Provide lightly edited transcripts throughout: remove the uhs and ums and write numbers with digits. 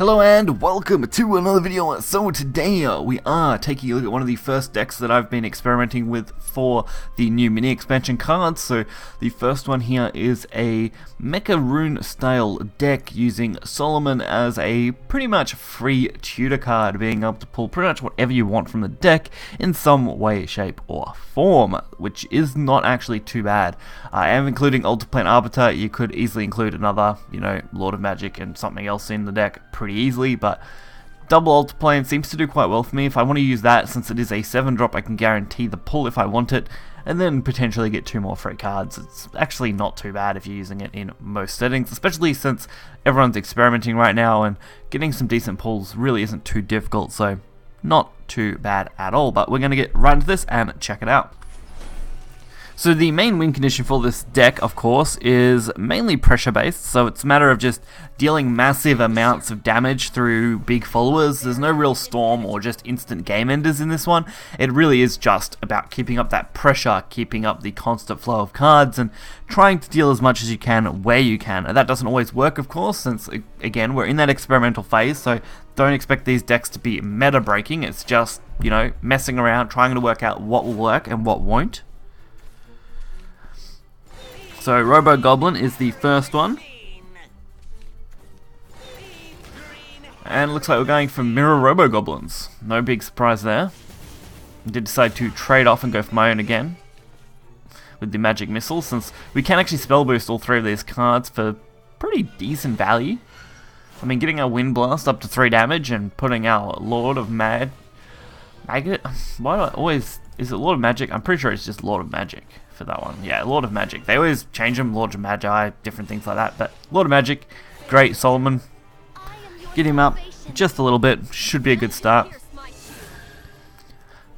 Hello and welcome to another video. So today we are taking a look at one of the first decks that I've been experimenting with for the new mini expansion cards. So the first one here is a Mecha Rune style deck using Solomon as a pretty much free tutor card, being able to pull pretty much whatever you want from the deck in some way, shape or form, which is not actually too bad. I am including Ultraplane Arbiter. You could easily include another, Lord of Magic and something else in the deck pretty easily, but double Ultraplane seems to do quite well for me. If I want to use that, since it is a 7-drop, I can guarantee the pull if I want it, and then potentially get 2 more free cards. It's actually not too bad if you're using it in most settings, especially since everyone's experimenting right now, and getting some decent pulls really isn't too difficult, so not too bad at all. But we're going to get right into this and check it out. So the main win condition for this deck, of course, is mainly pressure based, so it's a matter of just dealing massive amounts of damage through big followers. There's no real storm or just instant game enders in this one. It really is just about keeping up that pressure, keeping up the constant flow of cards, and trying to deal as much as you can where you can. And that doesn't always work, of course, since, again, we're in that experimental phase, so don't expect these decks to be meta breaking. It's just, messing around, trying to work out what will work and what won't. So Robo Goblin is the first one, and it looks like we're going for Mirror Robo Goblins. No big surprise there. I did decide to trade off and go for my own again with the Magic Missile, since we can actually spell boost all 3 of these cards for pretty decent value. I mean, getting our Wind Blast up to 3 damage and putting our Lord of Maggot. Why do I always... Is it Lord of Magic? I'm pretty sure it's just Lord of Magic for that one. Yeah, Lord of Magic. They always change them, Lord of Magi, different things like that. But Lord of Magic, great. Solomon, get him up just a little bit. Should be a good start.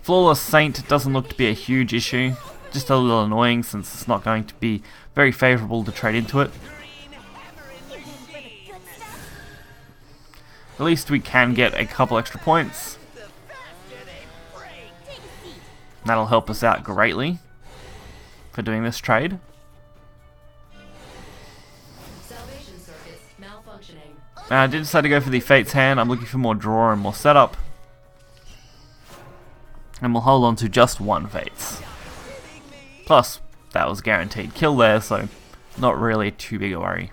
Flawless Saint doesn't look to be a huge issue. Just a little annoying since it's not going to be very favourable to trade into it. At least we can get a couple extra points. That'll help us out greatly for doing this trade. I did decide to go for the Fate's Hand. I'm looking for more draw and more setup. And we'll hold on to just 1 Fates. Plus, that was guaranteed kill there, so not really too big a worry.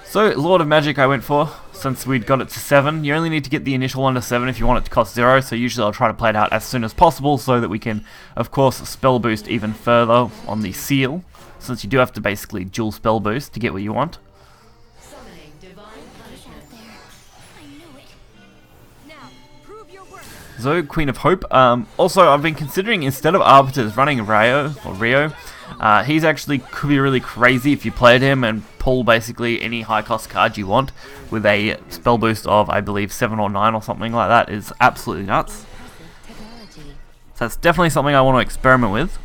So, Lord of Magic I went for, since we'd got it to 7. You only need to get the initial one to 7 if you want it to cost 0, so usually I'll try to play it out as soon as possible so that we can, of course, spell boost even further on the seal, since you do have to basically dual spell boost to get what you want. So, Queen of Hope. Also, I've been considering, instead of Arbiters, running Rio. He's actually could be really crazy if you played him and pull basically any high cost card you want with a spell boost of, I believe, 7 or 9 or something like that. Is absolutely nuts. So that's definitely something I want to experiment with.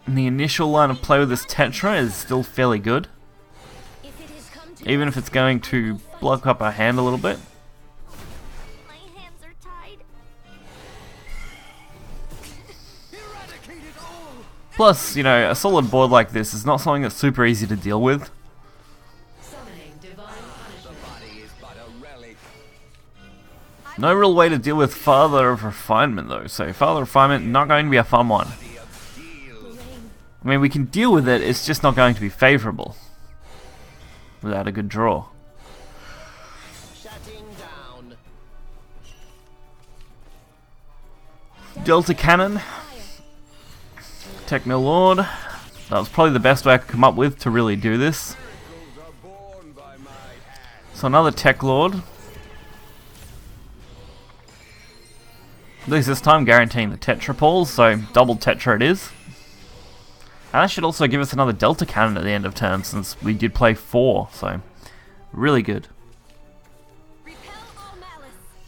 And the initial line of play with this Tetra is still fairly good, even if it's going to block up our hand a little bit. Plus, a solid board like this is not something that's super easy to deal with. No real way to deal with Father of Refinement though, so Father of Refinement not going to be a fun one. I mean, we can deal with it, it's just not going to be favourable without a good draw. Delta Cannon. Tech Mill Lord. That was probably the best way I could come up with to really do this. So another Tech Lord. At least this time guaranteeing the Tetra pulls, so double Tetra it is. And that should also give us another Delta Cannon at the end of turn, since we did play 4, so really good.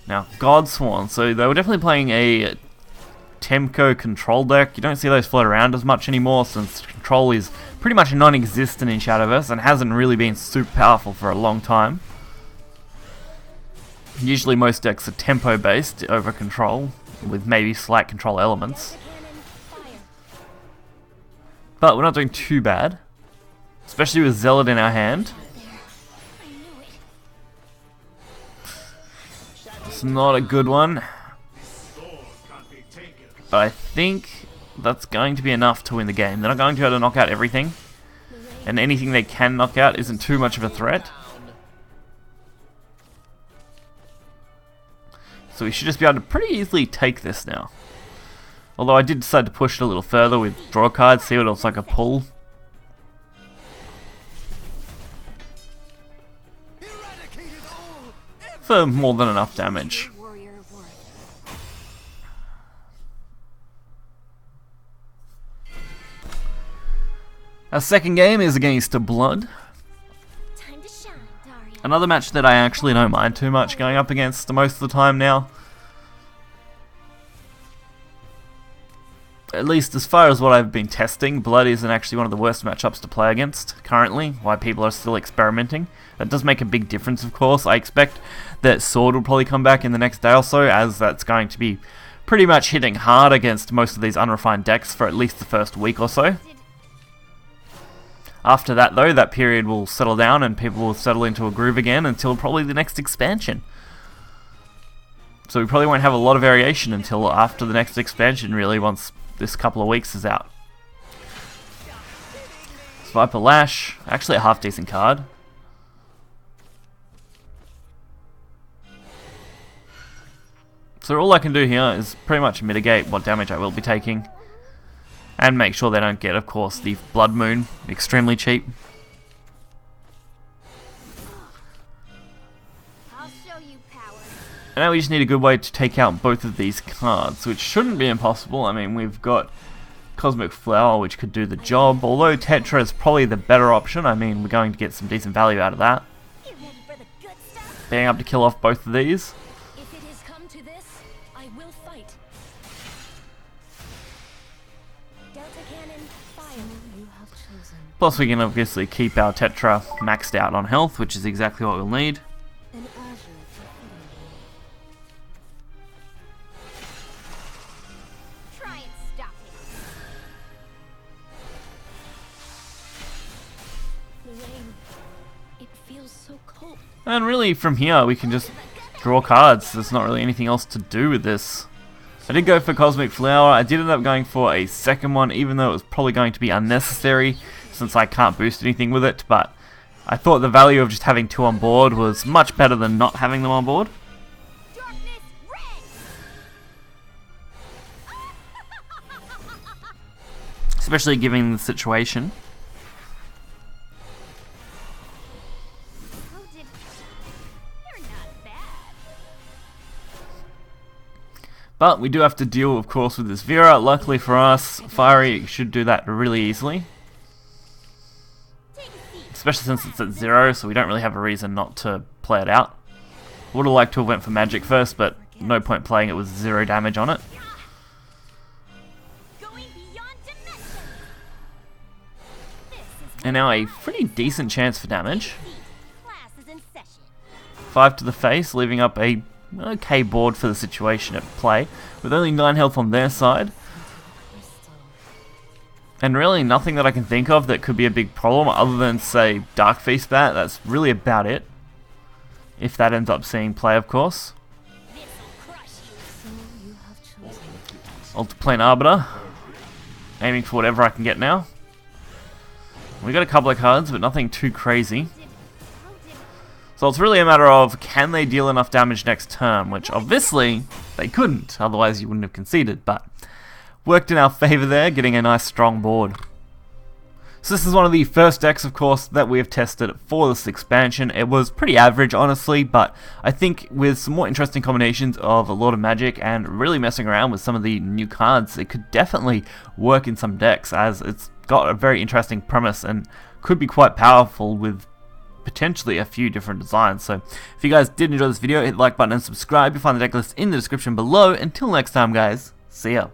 Now, Godsworn. So they were definitely playing a Temco control deck. You don't see those float around as much anymore, since control is pretty much non-existent in Shadowverse and hasn't really been super powerful for a long time. Usually most decks are tempo based over control, with maybe slight control elements. But we're not doing too bad. Especially with Zealot in our hand. It's not a good one. But I think that's going to be enough to win the game. They're not going to be able to knock out everything. And anything they can knock out isn't too much of a threat. So we should just be able to pretty easily take this now. Although I did decide to push it a little further with draw cards, see what else I could pull. For more than enough damage. Our second game is against Blood. Another match that I actually don't mind too much going up against most of the time now. At least as far as what I've been testing, Blood isn't actually one of the worst matchups to play against currently, why people are still experimenting. That does make a big difference, of course. I expect that Sword will probably come back in the next day or so, as that's going to be pretty much hitting hard against most of these unrefined decks for at least the first week or so. After that though, that period will settle down and people will settle into a groove again until probably the next expansion. So we probably won't have a lot of variation until after the next expansion really, once this couple of weeks is out. Viper Lash, actually a half decent card. So all I can do here is pretty much mitigate what damage I will be taking. And make sure they don't get, of course, the Blood Moon extremely cheap. I'll show you power. And now we just need a good way to take out both of these cards, which shouldn't be impossible. I mean, we've got Cosmic Flower, which could do the job, although Tetra is probably the better option. I mean, we're going to get some decent value out of that. You ready for the good stuff? Being able to kill off both of these. If it has come to this, I will fight. Delta cannon, fire. You have chosen. Plus we can obviously keep our Tetra maxed out on health, which is exactly what we'll need. An azure for try and stop it. The rain, it feels so cold. And really from here we can just draw cards. There's not really anything else to do with this. I did go for Cosmic Flower. I did end up going for a second one, even though it was probably going to be unnecessary since I can't boost anything with it, but I thought the value of just having two on board was much better than not having them on board. Darkness red. Especially given the situation. How did... They're not bad. But we do have to deal, of course, with this Vera. Luckily for us, Fiery should do that really easily. Take a seat. Especially since it's at 0, so we don't really have a reason not to play it out. Would have liked to have went for Magic first, but no point playing it with 0 damage on it. Going beyond dimensions. This is And now a pretty decent chance for damage. class is in session. 5 to the face, leaving up a okay board for the situation at play, with only 9 health on their side. And really nothing that I can think of that could be a big problem other than, say, Dark Feast Bat. That's really about it. If that ends up seeing play, of course. This'll crush you. So you have chosen. Altiplane Arbiter. Aiming for whatever I can get now. We got a couple of cards, but nothing too crazy. So it's really a matter of, can they deal enough damage next turn, which obviously they couldn't, otherwise you wouldn't have conceded, but worked in our favour there, getting a nice strong board. So this is one of the first decks, of course, that we have tested for this expansion. It was pretty average, honestly, but I think with some more interesting combinations of a lot of magic and really messing around with some of the new cards, it could definitely work in some decks, as it's got a very interesting premise and could be quite powerful with potentially a few different designs. So if you guys did enjoy this video, hit the like button and subscribe. You'll find the deck list in the description below. Until next time, guys, see ya.